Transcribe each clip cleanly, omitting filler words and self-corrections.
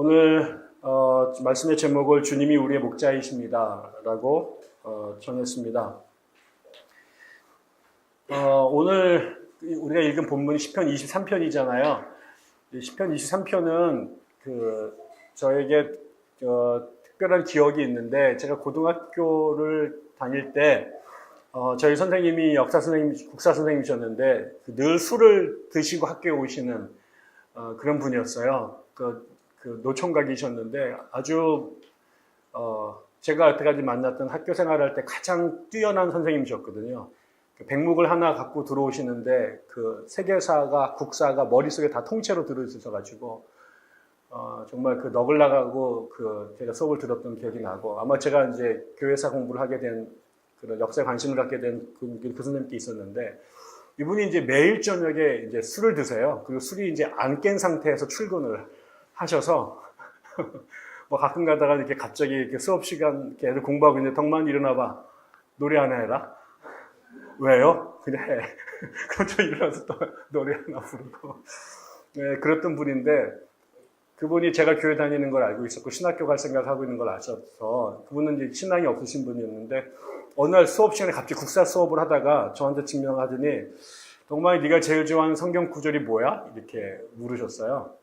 오늘 말씀의 제목을 주님이 우리의 목자이십니다 라고 정했습니다. 오늘 우리가 읽은 본문이 시편 23편이잖아요. 시편 23편은 저에게 특별한 기억이 있는데, 제가 고등학교를 다닐 때 저희 선생님이 역사 선생님, 국사 선생님이셨는데 늘 술을 드시고 학교에 오시는 그런 분이었어요. 그 노총각이셨는데 아주 제가 여태까지 만났던 학교 생활할 때 가장 뛰어난 선생님이셨거든요. 백목을 하나 갖고 들어오시는데 그 세계사가 국사가 머릿속에 다 통째로 들어있어가지고 정말 그 넋을 나가고 제가 수업을 들었던 기억이 나고, 아마 제가 이제 교회사 공부를 하게 된 그런 역사에 관심을 갖게 된 그 선생님께 있었는데, 이분이 이제 매일 저녁에 이제 술을 드세요. 그리고 술이 이제 안 깬 상태에서 출근을 하셔서 뭐 가끔 가다가 이렇게 갑자기 이렇게 수업 시간 이렇게 애들 공부하고 있는데, 덕만 일어나봐, 노래 하나 해라. 왜요? 그냥 해. 그럼 저 일어나서 또 노래 하나 부르고. 네, 그랬던 분인데, 그분이 제가 교회 다니는 걸 알고 있었고 신학교 갈 생각을 하고 있는 걸 아셔서, 그분은 이제 신앙이 없으신 분이었는데 어느 날 수업 시간에 갑자기 국사 수업을 하다가 저한테 증명하더니, 덕만이 네가 제일 좋아하는 성경 구절이 뭐야? 이렇게 물으셨어요.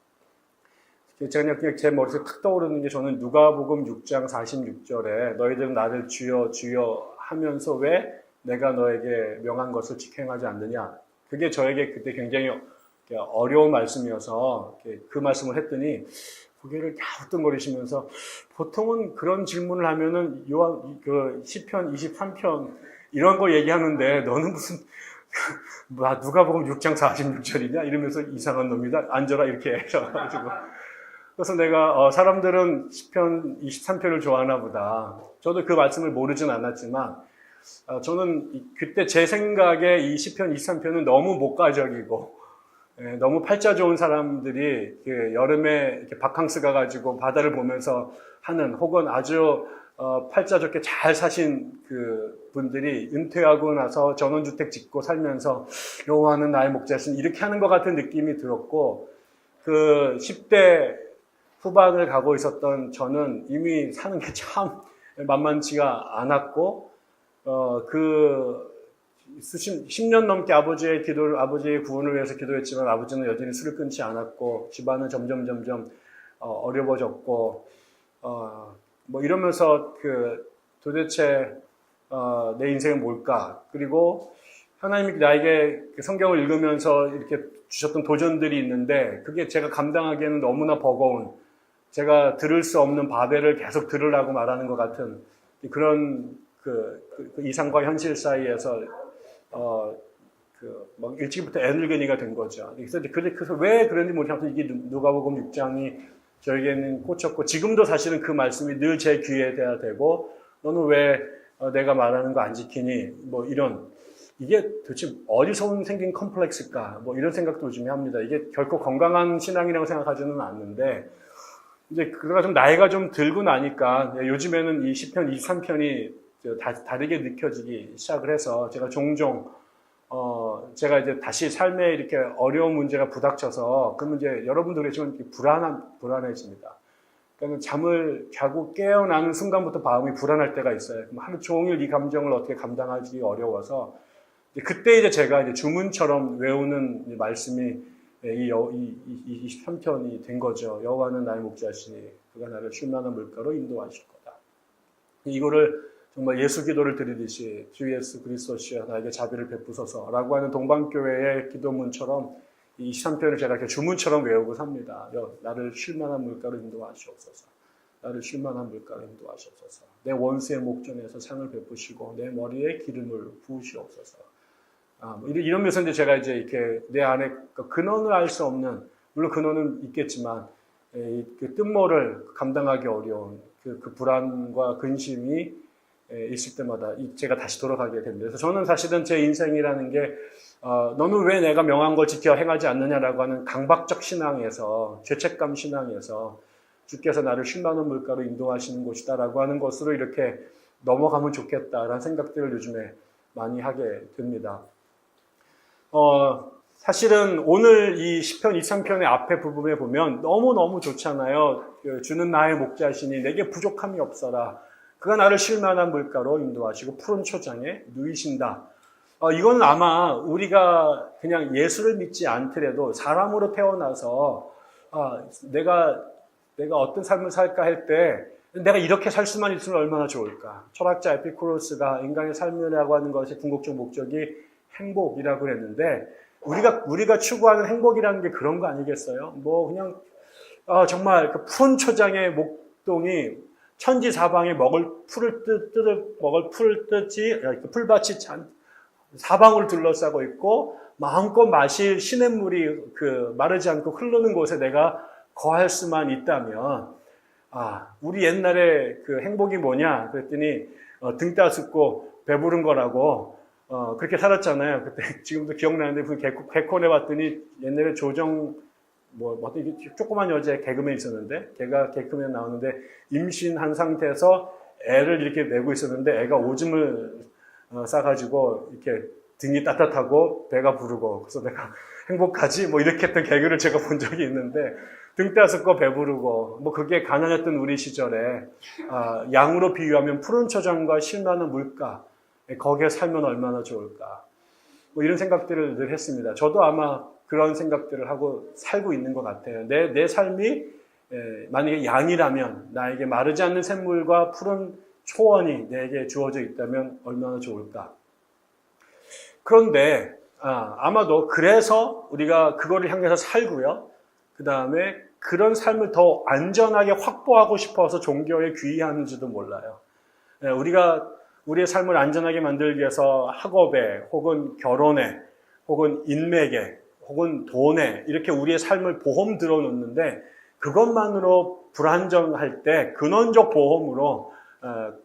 제가 그냥 제 머릿속에 탁 떠오르는 게, 저는 누가복음 6장 46절에 너희들은 나를 주여 주여 하면서 왜 내가 너에게 명한 것을 직행하지 않느냐. 그게 저에게 그때 굉장히 어려운 말씀이어서 그 말씀을 했더니 고개를 갸우뚱거리시면서, 보통은 그런 질문을 하면은 시편 23편 이런 거 얘기하는데 너는 무슨 누가복음 6장 46절이냐 이러면서 이상한 놈이다, 앉아라, 이렇게 하셔가지고. 그래서 내가 사람들은 시편 23편을 좋아하나 보다. 저도 그 말씀을 모르진 않았지만 저는 그때 제 생각에 이 시편 23편은 너무 목가적이고 너무 팔자 좋은 사람들이 여름에 이렇게 바캉스 가가지고 바다를 보면서 하는, 혹은 아주 팔자 좋게 잘 사신 그 분들이 은퇴하고 나서 전원주택 짓고 살면서 여호와는 나의 목자신 이렇게 하는 것 같은 느낌이 들었고, 그 10대 후반을 가고 있었던 저는 이미 사는 게 참 만만치가 않았고, 10년 넘게 아버지의 구원을 위해서 기도했지만 아버지는 여전히 술을 끊지 않았고, 집안은 점점 어려워졌고, 뭐 이러면서 도대체 내 인생은 뭘까? 그리고 하나님이 나에게 성경을 읽으면서 이렇게 주셨던 도전들이 있는데, 그게 제가 감당하기에는 너무나 버거운, 제가 들을 수 없는 바벨을 계속 들으라고 말하는 것 같은 그런 그 이상과 현실 사이에서 막 일찍부터 에너지가 된 거죠. 그래서 왜 그런지 모르겠어요. 이게 누가복음 6장이 저에게는 꽂혔고, 지금도 사실은 그 말씀이 늘 제 귀에 대야 되고, 너는 왜 내가 말하는 거 안 지키니? 뭐 이게 도대체 어디서 생긴 컴플렉스일까? 뭐 이런 생각도 요즘에 합니다. 이게 결코 건강한 신앙이라고 생각하지는 않는데, 이제 그가 좀 나이가 좀 들고 나니까 요즘에는 이 시편 23편이 다르게 느껴지기 시작을 해서, 제가 종종 제가 이제 다시 삶에 이렇게 어려운 문제가 부닥쳐서, 그러면 이제 여러분도 그렇지만 불안해집니다. 그러니까 잠을 자고 깨어나는 순간부터 마음이 불안할 때가 있어요. 그럼 하루 종일 이 감정을 어떻게 감당하기 어려워서, 그때 이제 제가 이제 주문처럼 외우는 말씀이 이 23편이 된 거죠. 여호와는 나의 목자시니 그가 나를 쉴 만한 물가로 인도하실 거다. 이거를 정말 예수 기도를 드리듯이 주 예수 그리스도시여 나에게 자비를 베푸소서라고 하는 동방교회의 기도문처럼 이 23편을 제가 이렇게 주문처럼 외우고 삽니다. 나를 쉴 만한 물가로 인도하시옵소서. 나를 쉴 만한 물가로 인도하시옵소서. 내 원수의 목전에서 상을 베푸시고 내 머리에 기름을 부으시옵소서. 이러면서 이제 제가 이제 이렇게 내 안에 근원을 알 수 없는, 물론 근원은 있겠지만 그 뜬모를 감당하기 어려운 그 불안과 근심이 있을 때마다 제가 다시 돌아가게 됩니다. 그래서 저는 사실은 제 인생이라는 게 너는 왜 내가 명한 걸 지켜 행하지 않느냐라고 하는 강박적 신앙에서, 죄책감 신앙에서 주께서 나를 쉴 만한 물가로 인도하시는 곳이다라고 하는 것으로 이렇게 넘어가면 좋겠다라는 생각들을 요즘에 많이 하게 됩니다. 사실은 오늘 이 시편 23편의 앞에 부분에 보면 너무너무 좋잖아요. 주는 나의 목자시니 내게 부족함이 없어라. 그가 나를 쉴만한 물가로 인도하시고 푸른 초장에 누이신다. 이건 아마 우리가 그냥 예수를 믿지 않더라도 사람으로 태어나서 내가 어떤 삶을 살까 할 때 내가 이렇게 살 수만 있으면 얼마나 좋을까. 철학자 에피쿠로스가 인간의 삶이라고 하는 것의 궁극적 목적이 행복이라고 그랬는데 우리가 추구하는 행복이라는 게 그런 거 아니겠어요? 뭐 그냥 정말 그 푸른 초장의 목동이 천지사방에 먹을 풀을 뜯지 풀밭이 사방으로 둘러싸고 있고 마음껏 마실 시냇물이 마르지 않고 흐르는 곳에 내가 거할 수만 있다면 우리 옛날에 그 행복이 뭐냐 그랬더니 등 따숩고 배부른 거라고 그렇게 살았잖아요. 그때 지금도 기억나는데 그 개콘에 봤더니 옛날에 조정 어떤 조그만 여자 개그맨 있었는데 걔가 개그맨 나오는데 임신한 상태에서 애를 이렇게 메고 있었는데 애가 오줌을 싸가지고 이렇게 등이 따뜻하고 배가 부르고 그래서 내가 행복하지 뭐 이렇게 했던 개그를 제가 본 적이 있는데 등 따숩고 배부르고 뭐 그게 가난했던 우리 시절에 양으로 비유하면 푸른 초장과 쉴만한 물가 거기에 살면 얼마나 좋을까 뭐 이런 생각들을 늘 했습니다. 저도 아마 그런 생각들을 하고 살고 있는 것 같아요. 내 삶이 만약에 양이라면 나에게 마르지 않는 샘물과 푸른 초원이 내게 주어져 있다면 얼마나 좋을까. 그런데 아마도 그래서 우리가 그거를 향해서 살고요. 그 다음에 그런 삶을 더 안전하게 확보하고 싶어서 종교에 귀의하는지도 몰라요. 우리가 우리의 삶을 안전하게 만들기 위해서 학업에 혹은 결혼에 혹은 인맥에 혹은 돈에 이렇게 우리의 삶을 보험 들어놓는데 그것만으로 불안정할 때 근원적 보험으로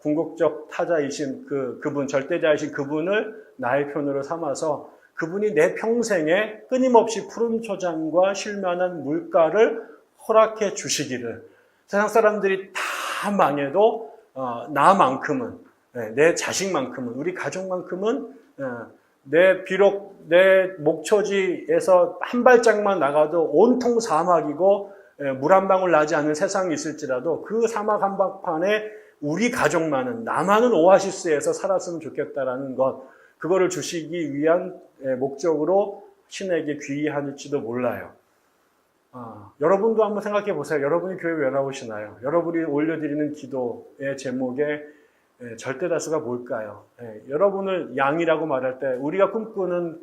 궁극적 타자이신 그분 절대자이신 그분을 나의 편으로 삼아서 그분이 내 평생에 끊임없이 푸른 초장과 쉴만한 물가를 허락해 주시기를 세상 사람들이 다 망해도 나만큼은 내 자식만큼은 우리 가족만큼은 비록 내 목초지에서 한 발짝만 나가도 온통 사막이고 물 한 방울 나지 않는 세상이 있을지라도 그 사막 한복판에 우리 가족만은 나만은 오아시스에서 살았으면 좋겠다라는 것 그거를 주시기 위한 목적으로 신에게 귀의하는지도 몰라요. 여러분도 한번 생각해 보세요. 여러분이 교회 왜 나오시나요? 여러분이 올려드리는 기도의 제목에 절대 다수가 뭘까요? 여러분을 양이라고 말할 때 우리가 꿈꾸는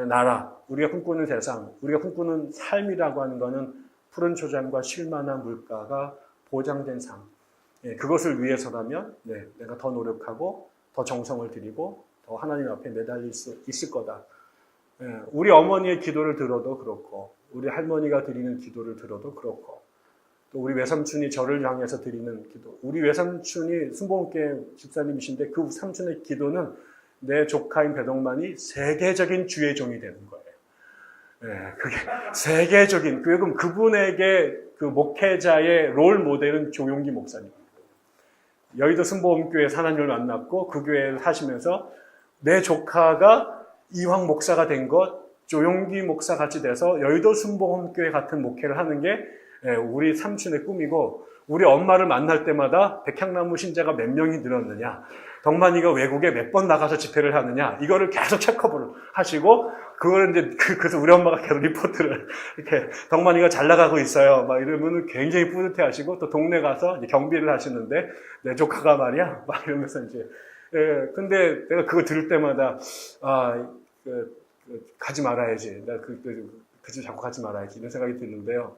나라, 우리가 꿈꾸는 세상, 우리가 꿈꾸는 삶이라고 하는 것은 푸른 초장과 쉴만한 물가가 보장된 삶. 그것을 위해서라면 내가 더 노력하고 더 정성을 들이고 더 하나님 앞에 매달릴 수 있을 거다. 우리 어머니의 기도를 들어도 그렇고 우리 할머니가 드리는 기도를 들어도 그렇고 또 우리 외삼촌이 저를 향해서 드리는 기도 우리 외삼촌이 순복음교회 집사님이신데 그 삼촌의 기도는 내 조카인 배동만이 세계적인 주의 종이 되는 거예요. 그게 세계적인 그럼 그분에게 그 목회자의 롤 모델은 조용기 목사님. 여의도 순복음교회 산안교를 만났고 그 교회를 사시면서 내 조카가 이황 목사가 된 것, 조용기 목사 같이 돼서 여의도 순복음교회 같은 목회를 하는 게 우리 삼촌의 꿈이고 우리 엄마를 만날 때마다 백향나무 신자가 몇 명이 늘었느냐, 덕만이가 외국에 몇 번 나가서 집회를 하느냐 이거를 계속 체크업을 하시고 그걸 이제 그래서 우리 엄마가 계속 리포트를 이렇게 덕만이가 잘 나가고 있어요 막 이러면 굉장히 뿌듯해하시고 또 동네 가서 이제 경비를 하시는데 내 조카가 말이야 막 이러면서 이제 근데 내가 그거 들을 때마다 가지 말아야지 내가 그집 자꾸 가지 말아야지 이런 생각이 드는데요.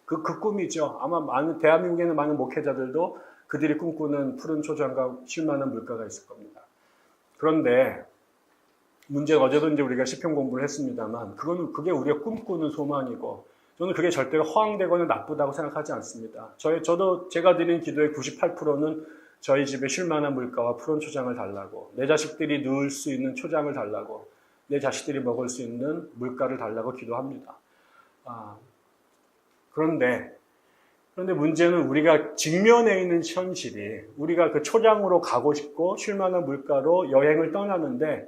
그 꿈이죠. 아마 대한민국에는 많은 목회자들도 그들이 꿈꾸는 푸른 초장과 쉴만한 물가가 있을 겁니다. 그런데 문제가 어제도 이제 우리가 시편 공부를 했습니다만 그게 우리가 꿈꾸는 소망이고 저는 그게 절대로 허황되거나 나쁘다고 생각하지 않습니다. 저도 제가 드린 기도의 98%는 저희 집에 쉴만한 물가와 푸른 초장을 달라고 내 자식들이 누울 수 있는 초장을 달라고 내 자식들이 먹을 수 있는 물가를 달라고 기도합니다. 그런데 문제는 우리가 직면해 있는 현실이 우리가 그 초장으로 가고 싶고 쉴만한 물가로 여행을 떠나는데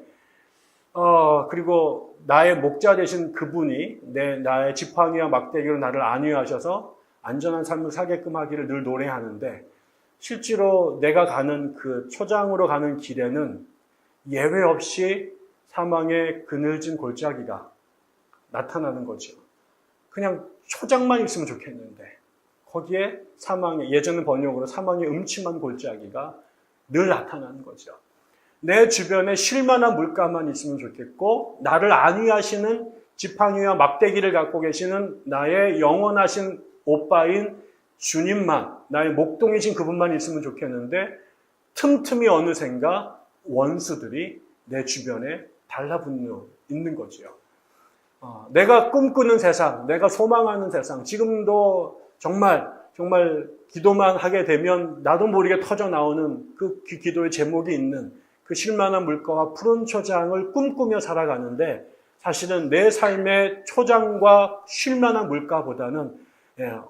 그리고 나의 목자 되신 그분이 나의 지팡이와 막대기로 나를 안위하셔서 안전한 삶을 살게끔 하기를 늘 노래하는데, 실제로 내가 가는 그 초장으로 가는 길에는 예외 없이 사망의 그늘진 골짜기가 나타나는 거죠. 그냥 초장만 있으면 좋겠는데 거기에 예전 번역으로 사망의 음침한 골짜기가 늘 나타나는 거죠. 내 주변에 쉴만한 물가만 있으면 좋겠고, 나를 안위하시는 지팡이와 막대기를 갖고 계시는 나의 영원하신 오빠인 주님만, 나의 목동이신 그분만 있으면 좋겠는데, 틈틈이 어느샌가 원수들이 내 주변에 달라붙는 있는 거죠. 내가 꿈꾸는 세상, 내가 소망하는 세상, 지금도 정말 기도만 하게 되면 나도 모르게 터져 나오는 그 기도의 제목이 있는 그 쉴만한 물가와 푸른 초장을 꿈꾸며 살아가는데, 사실은 내 삶의 초장과 쉴만한 물가보다는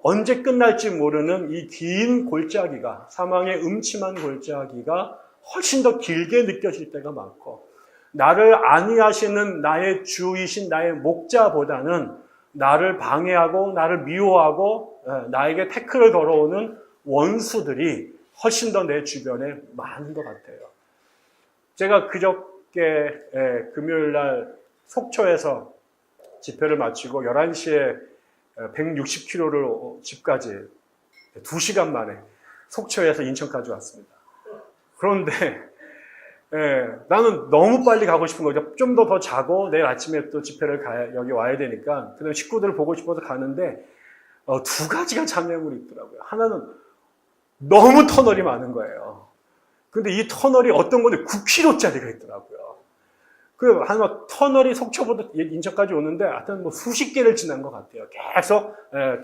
언제 끝날지 모르는 이 긴 골짜기가, 사망의 음침한 골짜기가 훨씬 더 길게 느껴질 때가 많고, 나를 안위하시는 나의 주이신 나의 목자보다는 나를 방해하고 나를 미워하고 나에게 태클을 걸어오는 원수들이 훨씬 더 내 주변에 많은 것 같아요. 제가 그저께 금요일 날 속초에서 집회를 마치고 11시에 160km를 집까지 2시간 만에 속초에서 인천까지 왔습니다. 그런데 나는 너무 빨리 가고 싶은 거죠. 좀 더 자고 내일 아침에 또 집회를 여기 와야 되니까, 그다음에 식구들을 보고 싶어서 가는데 두 가지가 장애물이 있더라고요. 하나는 너무 터널이 많은 거예요. 근데 이 터널이 어떤 건데 9km짜리가 있더라고요. 그 하나 터널이 속초부터 인천까지 오는데 하여튼 뭐 수십 개를 지난 것 같아요. 계속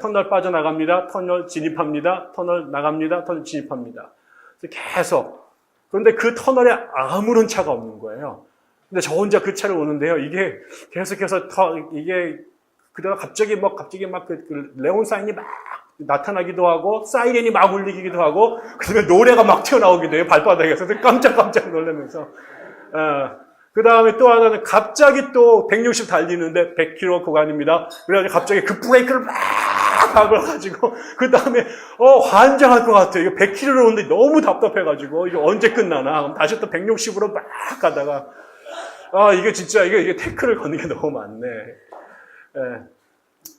터널 빠져나갑니다. 터널 진입합니다. 터널 나갑니다. 터널 진입합니다. 그래서 계속. 그런데 그 터널에 아무런 차가 없는 거예요. 근데 저 혼자 그 차를 오는데요. 이게 계속해서 그러다가 갑자기 그 레온 사인이 막 나타나기도 하고, 사이렌이 막 울리기도 하고, 그다음에 노래가 막 튀어나오기도 해요. 발바닥에서. 깜짝 놀라면서. 그 다음에 또 하나는 갑자기 또 160 달리는데 100km 구간입니다. 그래가지고 갑자기 그 브레이크를 막 밟아가지고, 그 다음에, 환장할 것 같아요. 이거 100km를 오는데 너무 답답해가지고, 이거 언제 끝나나. 그럼 다시 또 160으로 막 가다가, 이게 진짜, 이게 태클을 거는 게 너무 많네.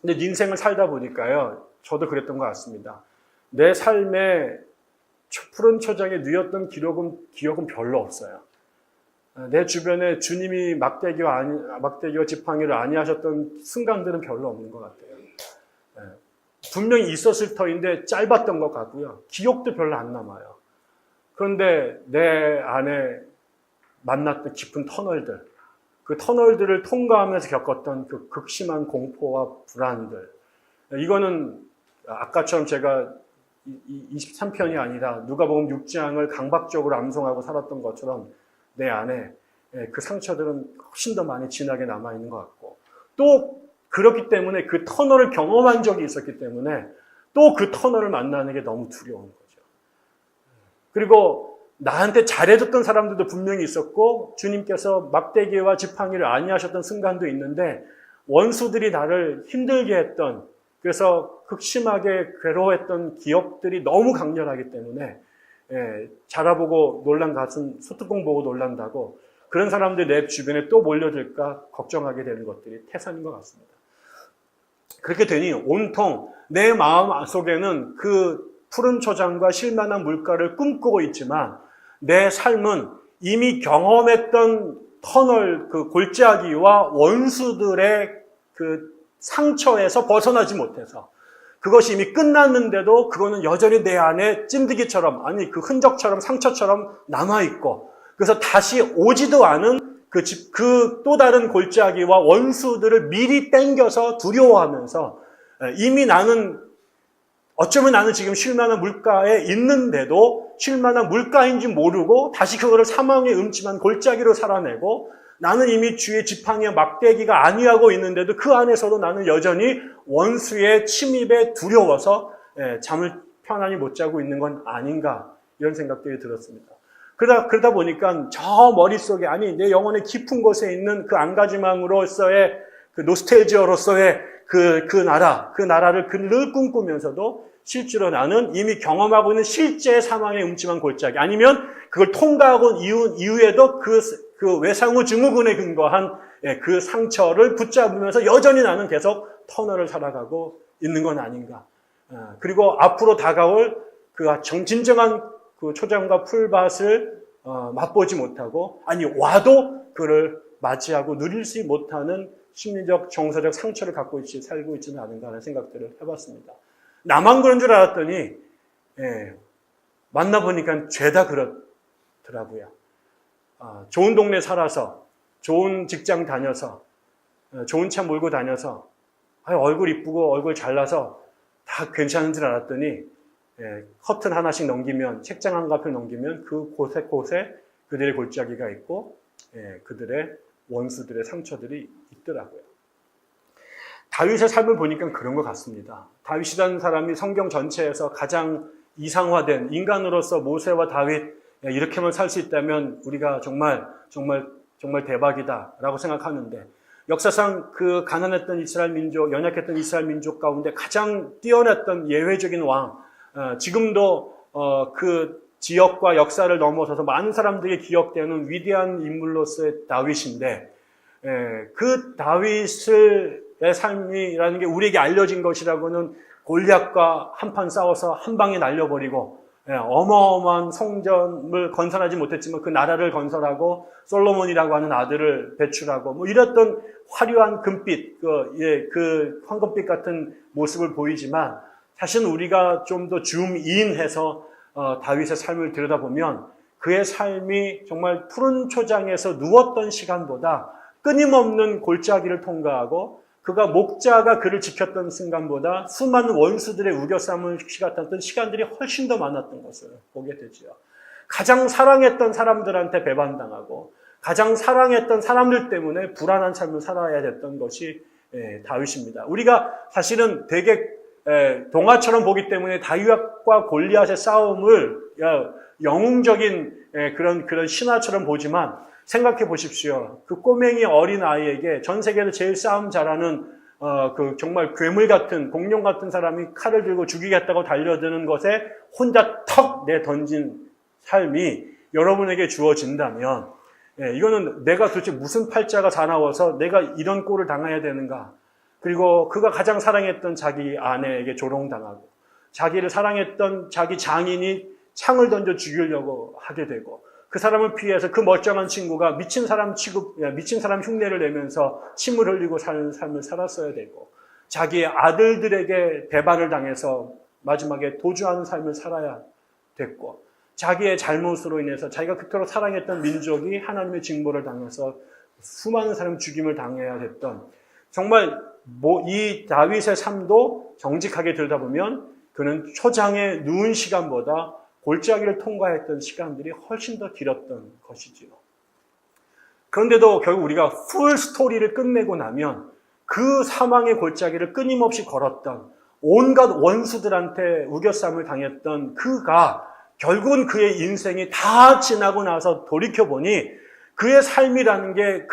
근데 인생을 살다 보니까요, 저도 그랬던 것 같습니다. 내 삶에 푸른 초장에 누였던 기억은 별로 없어요. 내 주변에 주님이 막대기와 지팡이를 안위하셨던 순간들은 별로 없는 것 같아요. 분명히 있었을 터인데 짧았던 것 같고요. 기억도 별로 안 남아요. 그런데 내 안에 만났던 깊은 터널들, 그 터널들을 통과하면서 겪었던 그 극심한 공포와 불안들, 이거는 아까처럼 제가 23편이 아니라 누가복음 6장을 강박적으로 암송하고 살았던 것처럼 내 안에 그 상처들은 훨씬 더 많이 진하게 남아있는 것 같고, 또 그렇기 때문에 그 터널을 경험한 적이 있었기 때문에 또 그 터널을 만나는 게 너무 두려운 거죠. 그리고 나한테 잘해줬던 사람들도 분명히 있었고, 주님께서 막대기와 지팡이를 안위하셨던 순간도 있는데, 원수들이 나를 힘들게 했던, 그래서 극심하게 괴로워했던 기억들이 너무 강렬하기 때문에 자라보고 놀란 가슴, 소뚜껑 보고 놀란다고 그런 사람들이 내 주변에 또 몰려들까 걱정하게 되는 것들이 태산인 것 같습니다. 그렇게 되니 온통 내 마음 속에는 그 푸른 초장과 쉴만한 물가를 꿈꾸고 있지만, 내 삶은 이미 경험했던 터널, 그 골짜기와 원수들의 그 상처에서 벗어나지 못해서, 그것이 이미 끝났는데도 그거는 여전히 내 안에 찐득이처럼, 그 흔적처럼 상처처럼 남아있고, 그래서 다시 오지도 않은 그 또 다른 골짜기와 원수들을 미리 땡겨서 두려워하면서, 이미 어쩌면 나는 지금 쉴만한 물가에 있는데도 쉴만한 물가인지 모르고 다시 그거를 사망의 음침한 골짜기로 살아내고, 나는 이미 주의 지팡이와 막대기가 안위하고 있는데도 그 안에서도 나는 여전히 원수의 침입에 두려워서 잠을 편안히 못 자고 있는 건 아닌가, 이런 생각들이 들었습니다. 그러다 보니까 저 머릿속에, 아니, 내 영혼의 깊은 곳에 있는 그 안가지망으로서의 그 노스텔지어로서의 그 나라를 늘 꿈꾸면서도 실제로 나는 이미 경험하고 있는 실제 사망의 음침한 골짜기, 아니면 그걸 통과하고 이후에도 그 외상후 증후군에 근거한 그 상처를 붙잡으면서 여전히 나는 계속 터널을 살아가고 있는 건 아닌가. 그리고 앞으로 다가올 그 진정한 그 초장과 풀밭을 맛보지 못하고, 아니 와도 그를 맞이하고 누릴 수 못하는 심리적 정서적 상처를 갖고 살고 있지는 않은가 하는 생각들을 해봤습니다. 나만 그런 줄 알았더니 만나보니까 죄다 그렇더라고요. 좋은 동네 살아서, 좋은 직장 다녀서, 좋은 차 몰고 다녀서, 얼굴 이쁘고 얼굴 잘나서 다 괜찮은 줄 알았더니 커튼 하나씩 넘기면, 책장 한 겹을 넘기면 그 곳에 그들의 골짜기가 있고 그들의 원수들의 상처들이 있더라고요. 다윗의 삶을 보니까 그런 것 같습니다. 다윗이라는 사람이 성경 전체에서 가장 이상화된 인간으로서 모세와 다윗, 이렇게만 살 수 있다면 우리가 정말 대박이다라고 생각하는데, 역사상 그 가난했던 이스라엘 민족, 연약했던 이스라엘 민족 가운데 가장 뛰어났던 예외적인 왕, 지금도 그 지역과 역사를 넘어서서 많은 사람들이 기억되는 위대한 인물로서의 다윗인데, 그 다윗의 삶이라는 게 우리에게 알려진 것이라고는 골리앗과 한판 싸워서 한 방에 날려버리고 어마어마한 성전을 건설하지 못했지만 그 나라를 건설하고 솔로몬이라고 하는 아들을 배출하고 뭐 이랬던 화려한 금빛, 그 황금빛 같은 모습을 보이지만, 사실은 우리가 좀 더 줌인해서 다윗의 삶을 들여다보면 그의 삶이 정말 푸른 초장에서 누웠던 시간보다, 끊임없는 골짜기를 통과하고 그가 목자가 그를 지켰던 순간보다 수많은 원수들의 우겨싸움을 시갔던 시간들이 훨씬 더 많았던 것을 보게 되죠. 가장 사랑했던 사람들한테 배반당하고 가장 사랑했던 사람들 때문에 불안한 삶을 살아야 됐던 것이 다윗입니다. 우리가 사실은 되게 동화처럼 보기 때문에 다윗과 골리앗의 싸움을 영웅적인 그런 신화처럼 보지만, 생각해 보십시오. 그 꼬맹이 어린 아이에게 전 세계에서 제일 싸움 잘하는 그 정말 괴물 같은, 공룡 같은 사람이 칼을 들고 죽이겠다고 달려드는 것에 혼자 턱 내던진 삶이 여러분에게 주어진다면, 이거는 내가 도대체 무슨 팔자가 사나워서 내가 이런 꼴을 당해야 되는가. 그리고 그가 가장 사랑했던 자기 아내에게 조롱당하고, 자기를 사랑했던 자기 장인이 창을 던져 죽이려고 하게 되고, 그 사람을 피해서 그 멀쩡한 친구가 미친 사람 흉내를 내면서 침을 흘리고 사는 삶을 살았어야 되고, 자기의 아들들에게 배반을 당해서 마지막에 도주하는 삶을 살아야 됐고, 자기의 잘못으로 인해서 자기가 그토록 사랑했던 민족이 하나님의 징벌을 당해서 수많은 사람 죽임을 당해야 됐던, 정말 이 다윗의 삶도 정직하게 들여다보면 그는 초장에 누운 시간보다 골짜기를 통과했던 시간들이 훨씬 더 길었던 것이지요. 그런데도 결국 우리가 풀 스토리를 끝내고 나면 그 사망의 골짜기를 끊임없이 걸었던, 온갖 원수들한테 우겨싸움을 당했던 그가 결국은 그의 인생이 다 지나고 나서 돌이켜보니 그의 삶이라는 게,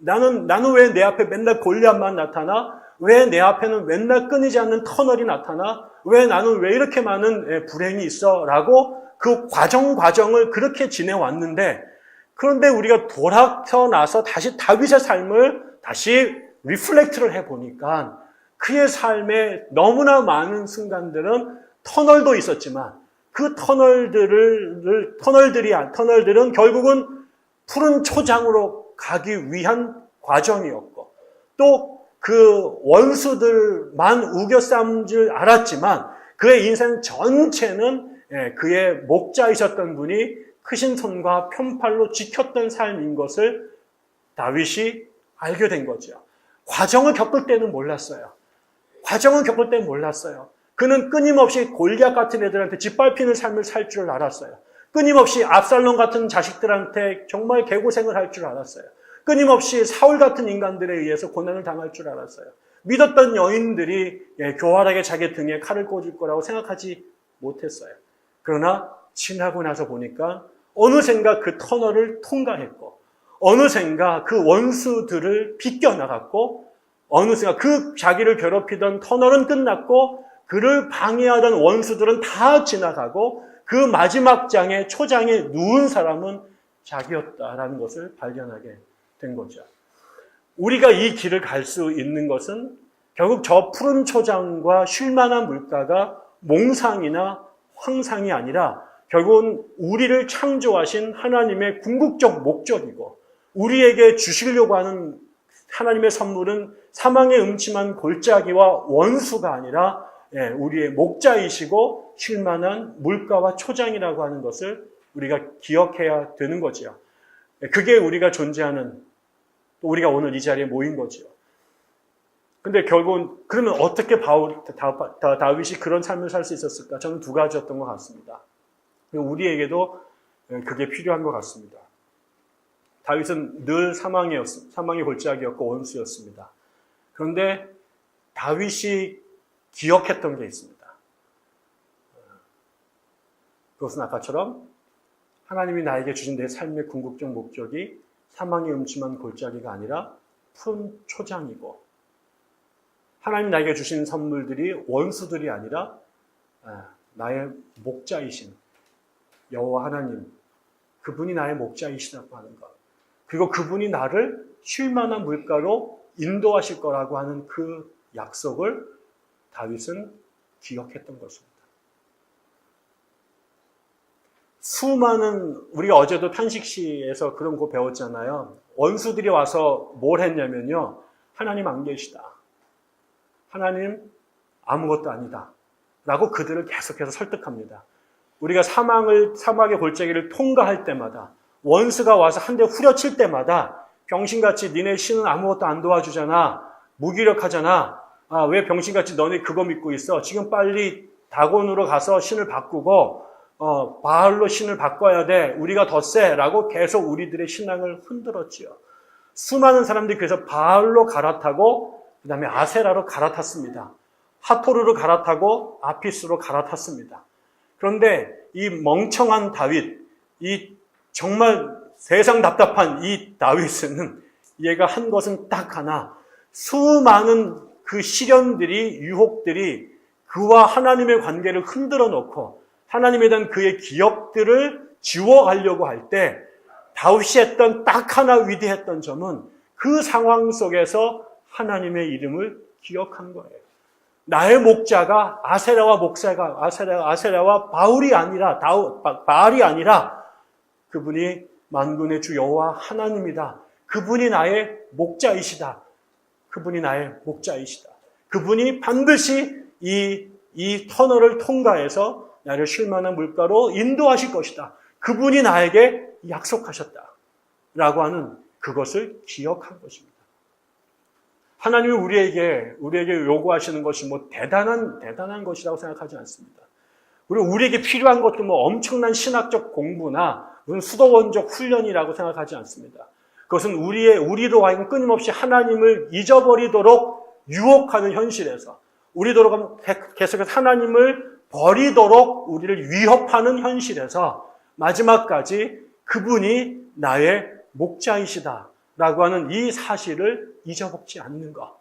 나는 왜 내 앞에 맨날 골리앗만 나타나? 왜 내 앞에는 맨날 끊이지 않는 터널이 나타나? 나는 왜 이렇게 많은 불행이 있어? 라고 그 과정을 그렇게 지내왔는데, 그런데 우리가 돌아서 나서 다시 다윗의 삶을 다시 리플렉트를 해보니까 그의 삶에 너무나 많은 순간들은 터널도 있었지만, 그 터널들은 결국은 푸른 초장으로 가기 위한 과정이었고, 또 그 원수들만 우겨싸는 줄 알았지만 그의 인생 전체는 그의 목자이셨던 분이 크신 손과 편팔로 지켰던 삶인 것을 다윗이 알게 된 거죠. 과정을 겪을 때는 몰랐어요. 그는 끊임없이 골리앗 같은 애들한테 짓밟히는 삶을 살 줄 알았어요. 끊임없이 압살롬 같은 자식들한테 정말 개고생을 할 줄 알았어요. 끊임없이 사울 같은 인간들에 의해서 고난을 당할 줄 알았어요. 믿었던 여인들이 교활하게 자기 등에 칼을 꽂을 거라고 생각하지 못했어요. 그러나 지나고 나서 보니까 어느샌가 그 터널을 통과했고, 어느샌가 그 원수들을 비껴나갔고, 어느샌가 그 자기를 괴롭히던 터널은 끝났고, 그를 방해하던 원수들은 다 지나가고, 그 마지막 장의 초장에 누운 사람은 자기였다라는 것을 발견하게 된 거죠. 우리가 이 길을 갈 수 있는 것은 결국 저 푸른 초장과 쉴만한 물가가 몽상이나 황상이 아니라 결국은 우리를 창조하신 하나님의 궁극적 목적이고, 우리에게 주시려고 하는 하나님의 선물은 사망의 음침한 골짜기와 원수가 아니라 우리의 목자이시고 쉴만한 물가와 초장이라고 하는 것을 우리가 기억해야 되는 거지요. 그게 우리가 존재하는, 우리가 오늘 이 자리에 모인 거지요. 근데 결국은 그러면 어떻게 다윗이 그런 삶을 살 수 있었을까? 저는 두 가지였던 것 같습니다. 우리에게도 그게 필요한 것 같습니다. 다윗은 늘 사망의 골짜기였고 원수였습니다. 그런데 다윗이 기억했던 게 있습니다. 그것은 아까처럼 하나님이 나에게 주신 내 삶의 궁극적 목적이 사망의 음침한 골짜기가 아니라 푸른 초장이고, 하나님 나에게 주신 선물들이 원수들이 아니라 나의 목자이신 여호와 하나님, 그분이 나의 목자이시다고 하는 것, 그리고 그분이 나를 쉴만한 물가로 인도하실 거라고 하는 그 약속을 다윗은 기억했던 것입니다. 수많은, 우리가 어제도 탄식시에서 그런 거 배웠잖아요. 원수들이 와서 뭘 했냐면요, 하나님 안 계시다, 하나님 아무것도 아니다 라고 그들을 계속해서 설득합니다. 우리가 사막의 골짜기를 통과할 때마다, 원수가 와서 한 대 후려칠 때마다 병신같이 니네 신은 아무것도 안 도와주잖아, 무기력하잖아, 왜 병신같이 너네 그거 믿고 있어, 지금 빨리 다곤으로 가서 신을 바꾸고 바알로 신을 바꿔야 돼, 우리가 더 세 라고 계속 우리들의 신앙을 흔들었지요. 수많은 사람들이 그래서 바알로 갈아타고 그 다음에 아세라로 갈아탔습니다. 하토르로 갈아타고 아피스로 갈아탔습니다. 그런데 이 멍청한 다윗, 이 정말 세상 답답한 이 다윗은 얘가 한 것은 딱 하나, 수많은 그 시련들이, 유혹들이 그와 하나님의 관계를 흔들어 놓고 하나님에 대한 그의 기억들을 지워가려고 할 때 다윗이 했던 딱 하나 위대했던 점은 그 상황 속에서 하나님의 이름을 기억한 거예요. 나의 목자가 아세라와 바알이 아니라 그분이 만군의 주 여호와 하나님이다. 그분이 나의 목자이시다. 그분이 나의 목자이시다. 그분이 반드시 이 터널을 통과해서 나를 쉴만한 물가로 인도하실 것이다. 그분이 나에게 약속하셨다. 라고 하는 그것을 기억한 것입니다. 하나님이 우리에게 요구하시는 것이 뭐 대단한 것이라고 생각하지 않습니다. 우리에게 필요한 것도 뭐 엄청난 신학적 공부나 무슨 수도원적 훈련이라고 생각하지 않습니다. 그것은 우리로 하여금 끊임없이 하나님을 잊어버리도록 유혹하는 현실에서, 우리도 계속해서 하나님을 버리도록 우리를 위협하는 현실에서 마지막까지 그분이 나의 목자이시다라고 하는 이 사실을 잊어먹지 않는 것.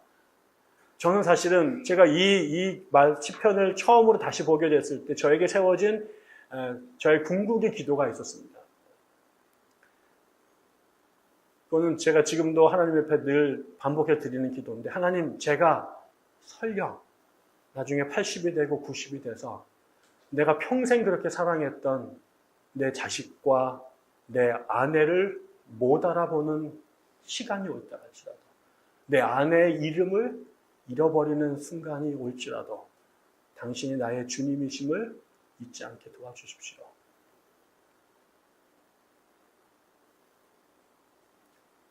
저는 사실은 제가 이 시편을 처음으로 다시 보게 됐을 때 저에게 세워진 저의 궁극의 기도가 있었습니다. 그거는 제가 지금도 하나님 옆에 늘 반복해 드리는 기도인데, 하나님, 제가 설령 나중에 80이 되고 90이 돼서 내가 평생 그렇게 사랑했던 내 자식과 내 아내를 못 알아보는 시간이 올다 할지라도, 내 아내의 이름을 잃어버리는 순간이 올지라도 당신이 나의 주님이심을 잊지 않게 도와주십시오.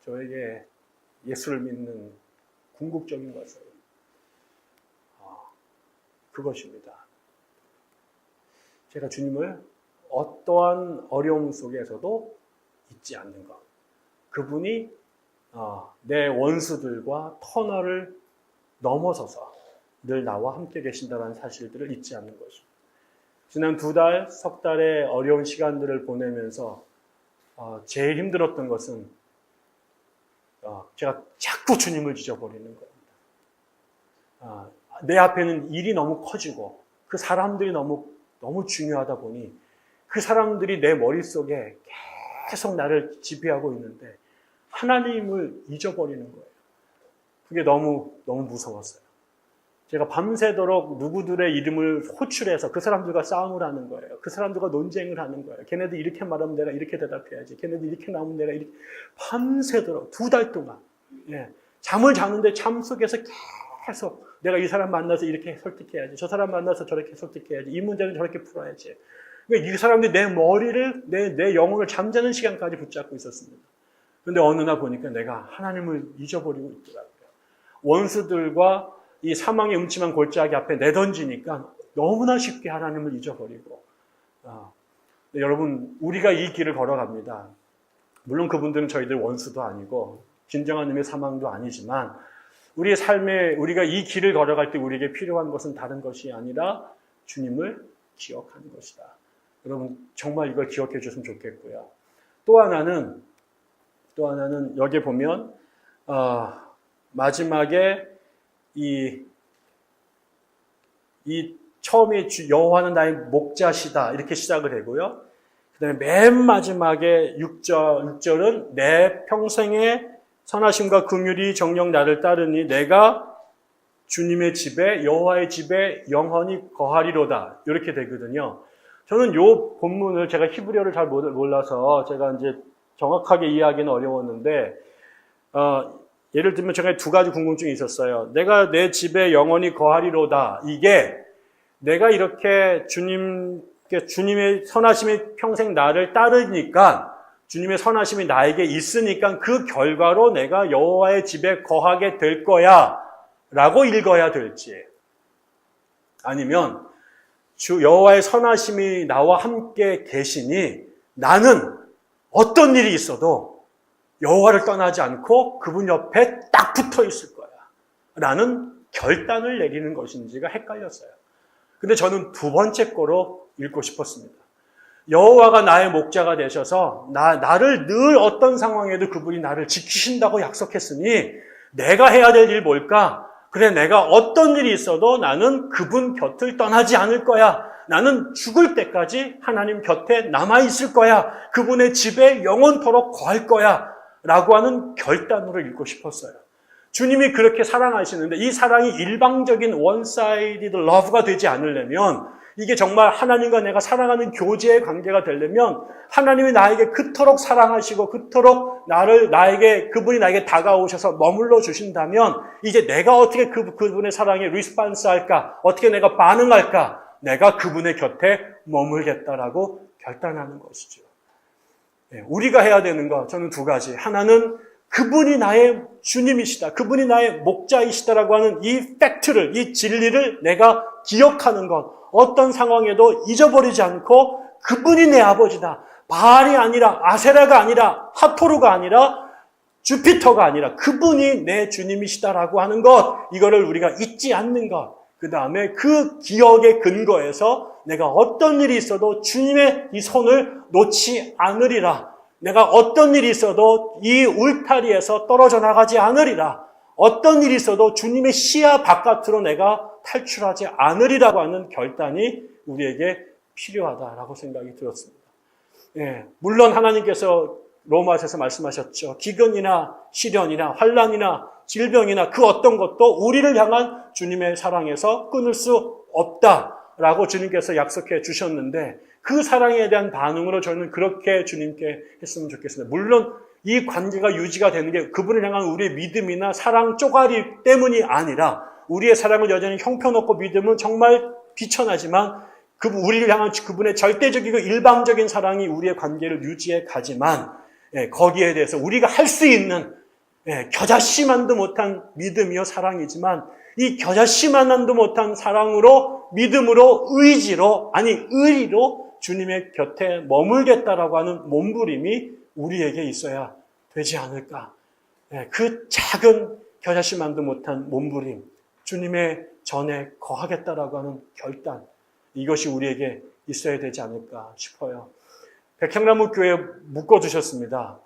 저에게 예수를 믿는 궁극적인 것은 그것입니다. 제가 주님을 어떠한 어려움 속에서도 잊지 않는 것. 그분이 내 원수들과 터널을 넘어서서 늘 나와 함께 계신다는 사실들을 잊지 않는 것입니다. 지난 석 달의 어려운 시간들을 보내면서 제일 힘들었던 것은 제가 자꾸 주님을 잊어버리는 겁니다. 내 앞에는 일이 너무 커지고 그 사람들이 너무 중요하다 보니 그 사람들이 내 머릿속에 계속 나를 지배하고 있는데 하나님을 잊어버리는 거예요. 그게 너무 무서웠어요. 제가 밤새도록 누구들의 이름을 호출해서 그 사람들과 싸움을 하는 거예요. 그 사람들과 논쟁을 하는 거예요. 걔네들 이렇게 말하면 내가 이렇게 대답해야지. 걔네들 이렇게 나오면 내가 이렇게. 밤새도록 2달 동안. 잠을 자는데 잠 속에서 계속 내가 이 사람 만나서 이렇게 설득해야지. 저 사람 만나서 저렇게 설득해야지. 이 문제는 저렇게 풀어야지. 그러니까 이 사람들이 내 머리를, 내 영혼을 잠자는 시간까지 붙잡고 있었습니다. 근데 어느 날 보니까 내가 하나님을 잊어버리고 있더라고요. 원수들과 이 사망의 음침한 골짜기 앞에 내던지니까 너무나 쉽게 하나님을 잊어버리고. 여러분, 우리가 이 길을 걸어갑니다. 물론 그분들은 저희들 원수도 아니고 진정한 의미의 사망도 아니지만 우리의 삶에 우리가 이 길을 걸어갈 때 우리에게 필요한 것은 다른 것이 아니라 주님을 기억하는 것이다. 여러분 정말 이걸 기억해 주셨으면 좋겠고요. 또 하나는 여기 보면 마지막에 이 처음에 여호와는 나의 목자시다 이렇게 시작을 하고요. 그 다음에 맨 마지막에 6절은 내 평생의 선하심과 긍휼이 정녕 나를 따르니 내가 주님의 집에 여호와의 집에 영원히 거하리로다 이렇게 되거든요. 저는 요 본문을 제가 히브리어를 잘 몰라서 제가 이제 정확하게 이해하기는 어려웠는데 예를 들면 제가 2가지 궁금증이 있었어요. 내가 내 집에 영원히 거하리로다. 이게 내가 이렇게 주님의 선하심이 평생 나를 따르니까 주님의 선하심이 나에게 있으니까 그 결과로 내가 여호와의 집에 거하게 될 거야 라고 읽어야 될지 아니면 여호와의 선하심이 나와 함께 계시니 나는 어떤 일이 있어도 여호와를 떠나지 않고 그분 옆에 딱 붙어 있을 거야 라는 결단을 내리는 것인지가 헷갈렸어요. 근데 저는 2번째 거로 읽고 싶었습니다. 여호와가 나의 목자가 되셔서 나를 늘 어떤 상황에도 그분이 나를 지키신다고 약속했으니 내가 해야 될 일 뭘까? 그래, 내가 어떤 일이 있어도 나는 그분 곁을 떠나지 않을 거야. 나는 죽을 때까지 하나님 곁에 남아있을 거야. 그분의 집에 영원토록 거할 거야. 라고 하는 결단으로 읽고 싶었어요. 주님이 그렇게 사랑하시는데 이 사랑이 일방적인 one-sided love가 되지 않으려면 이게 정말 하나님과 내가 사랑하는 교제의 관계가 되려면 하나님이 나에게 그토록 사랑하시고 그토록 그분이 나에게 다가오셔서 머물러 주신다면 이제 내가 어떻게 그분의 사랑에 리스폰스 할까? 어떻게 내가 반응할까? 내가 그분의 곁에 머물겠다라고 결단하는 것이죠. 우리가 해야 되는 거 저는 2가지. 하나는 그분이 나의 주님이시다. 그분이 나의 목자이시다라고 하는 이 팩트를, 이 진리를 내가 기억하는 것. 어떤 상황에도 잊어버리지 않고 그분이 내 아버지다. 바알이 아니라 아세라가 아니라 하토르가 아니라 주피터가 아니라 그분이 내 주님이시다라고 하는 것. 이거를 우리가 잊지 않는 것. 그 다음에 그 기억의 근거에서 내가 어떤 일이 있어도 주님의 이 손을 놓지 않으리라. 내가 어떤 일이 있어도 이 울타리에서 떨어져 나가지 않으리라. 어떤 일이 있어도 주님의 시야 바깥으로 내가 탈출하지 않으리라고 하는 결단이 우리에게 필요하다라고 생각이 들었습니다. 물론 하나님께서 로마서에서 말씀하셨죠. 기근이나 시련이나 환난이나 질병이나 그 어떤 것도 우리를 향한 주님의 사랑에서 끊을 수 없다라고 주님께서 약속해 주셨는데 그 사랑에 대한 반응으로 저는 그렇게 주님께 했으면 좋겠습니다. 물론 이 관계가 유지가 되는 게 그분을 향한 우리의 믿음이나 사랑 쪼가리 때문이 아니라 우리의 사랑은 여전히 형편없고 믿음은 정말 비천하지만 우리를 향한 그분의 절대적이고 일방적인 사랑이 우리의 관계를 유지해 가지만 거기에 대해서 우리가 할 수 있는 겨자씨만도 못한 믿음이요 사랑이지만 이 겨자씨만도 못한 사랑으로 믿음으로 의리로 주님의 곁에 머물겠다라고 하는 몸부림이 우리에게 있어야 되지 않을까. 그 작은 겨자씨만도 못한 몸부림, 주님의 전에 거하겠다라고 하는 결단, 이것이 우리에게 있어야 되지 않을까 싶어요. 백향나무 교회에 묶어두셨습니다.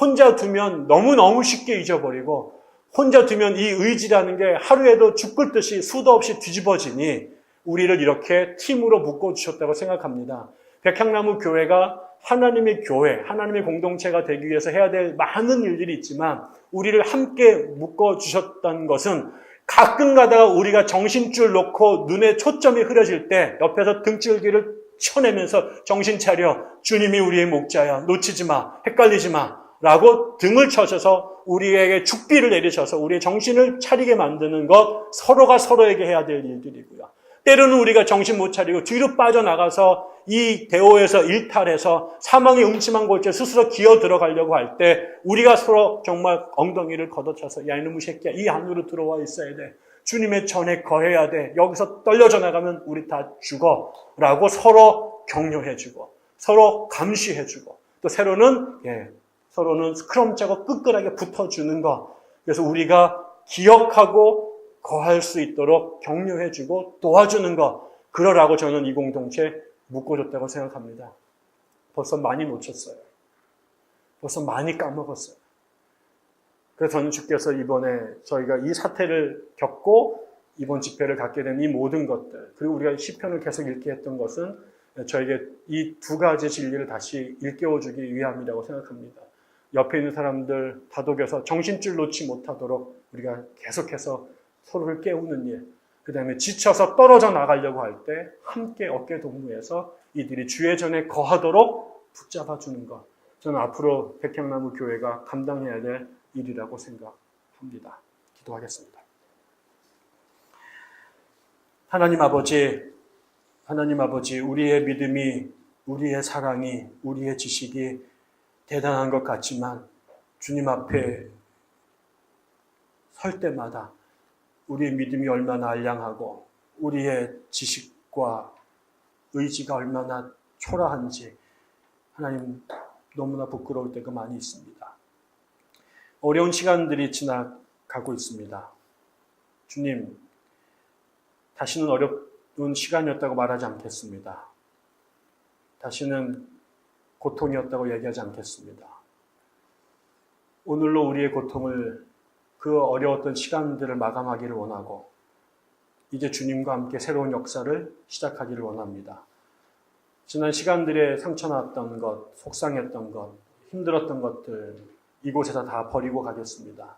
혼자 두면 너무너무 쉽게 잊어버리고 혼자 두면 이 의지라는 게 하루에도 죽 끓듯이 수도 없이 뒤집어지니 우리를 이렇게 팀으로 묶어주셨다고 생각합니다. 백향나무 교회가 하나님의 교회, 하나님의 공동체가 되기 위해서 해야 될 많은 일들이 있지만 우리를 함께 묶어주셨다는 것은 가끔 가다가 우리가 정신줄 놓고 눈에 초점이 흐려질 때 옆에서 등줄기를 쳐내면서 정신 차려, 주님이 우리의 목자야, 놓치지 마, 헷갈리지 마 라고 등을 쳐셔서 우리에게 죽비를 내리셔서 우리의 정신을 차리게 만드는 것, 서로가 서로에게 해야 될 일들이고요. 때로는 우리가 정신 못 차리고 뒤로 빠져나가서 이 대오에서 일탈해서 사망의 음침한 골짜기에 스스로 기어 들어가려고 할 때 우리가 서로 정말 엉덩이를 걷어차서 야 이놈의 새끼야 이 안으로 들어와 있어야 돼. 주님의 전에 거해야 돼. 여기서 떨려져 나가면 우리 다 죽어. 라고 서로 격려해주고 서로 감시해주고 또 서로는 스크럼 짜고 끈끈하게 붙어주는 것. 그래서 우리가 기억하고 거할 수 있도록 격려해주고 도와주는 것. 그러라고 저는 이 공동체 묶어줬다고 생각합니다. 벌써 많이 놓쳤어요. 벌써 많이 까먹었어요. 그래서 저는 주께서 이번에 저희가 이 사태를 겪고 이번 집회를 갖게 된 이 모든 것들 그리고 우리가 시편을 계속 읽게 했던 것은 저에게 이 두 가지 진리를 다시 일깨워주기 위함이라고 생각합니다. 옆에 있는 사람들 다독여서 정신줄 놓지 못하도록 우리가 계속해서 서로를 깨우는 일, 그 다음에 지쳐서 떨어져 나가려고 할 때 함께 어깨 동무해서 이들이 주의 전에 거하도록 붙잡아주는 것. 저는 앞으로 백향나무 교회가 감당해야 될 일이라고 생각합니다. 기도하겠습니다. 하나님 아버지, 우리의 믿음이, 우리의 사랑이, 우리의 지식이 대단한 것 같지만 주님 앞에 설 때마다 우리의 믿음이 얼마나 알량하고 우리의 지식과 의지가 얼마나 초라한지 하나님 너무나 부끄러울 때가 많이 있습니다. 어려운 시간들이 지나가고 있습니다. 주님, 다시는 어려운 시간이었다고 말하지 않겠습니다. 다시는 고통이었다고 얘기하지 않겠습니다. 오늘로 우리의 고통을 그 어려웠던 시간들을 마감하기를 원하고 이제 주님과 함께 새로운 역사를 시작하기를 원합니다. 지난 시간들에 상처났던 것, 속상했던 것, 힘들었던 것들 이곳에서 다 버리고 가겠습니다.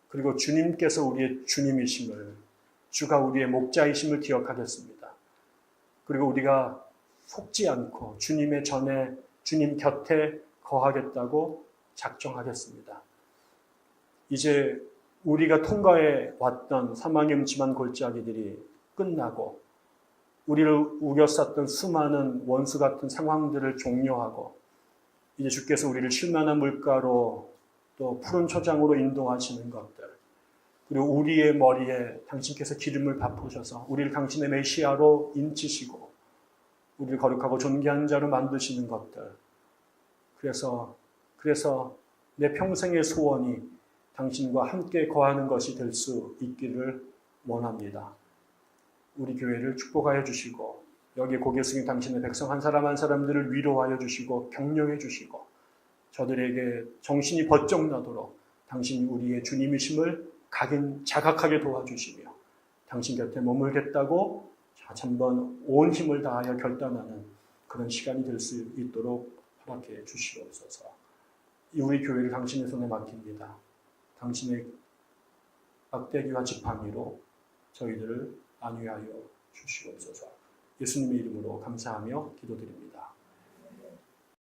그리고 주님께서 우리의 주님이심을, 주가 우리의 목자이심을 기억하겠습니다. 그리고 우리가 속지 않고 주님의 전에 주님 곁에 거하겠다고 작정하겠습니다. 이제 우리가 통과해 왔던 사망의 음침한 골짜기들이 끝나고 우리를 우겨쌌던 수많은 원수 같은 상황들을 종료하고 이제 주께서 우리를 쉴만한 물가로 또 푸른 초장으로 인도하시는 것들 그리고 우리의 머리에 당신께서 기름을 바꾸셔서 우리를 당신의 메시아로 인치시고 우리를 거룩하고 존귀한 자로 만드시는 것들 그래서 내 평생의 소원이 당신과 함께 거하는 것이 될 수 있기를 원합니다. 우리 교회를 축복하여 주시고 여기에 고개 숙인 당신의 백성 한 사람 한 사람들을 위로하여 주시고 격려해 주시고 저들에게 정신이 번쩍 나도록 당신이 우리의 주님이심을 자각하게 도와주시며 당신 곁에 머물겠다고 다시 한번 온 힘을 다하여 결단하는 그런 시간이 될 수 있도록 허락해 주시옵소서. 우리 교회를 당신의 손에 맡깁니다. 당신의 막대기와 지팡이로 저희들을 안위하여 주시옵소서. 예수님의 이름으로 감사하며 기도드립니다.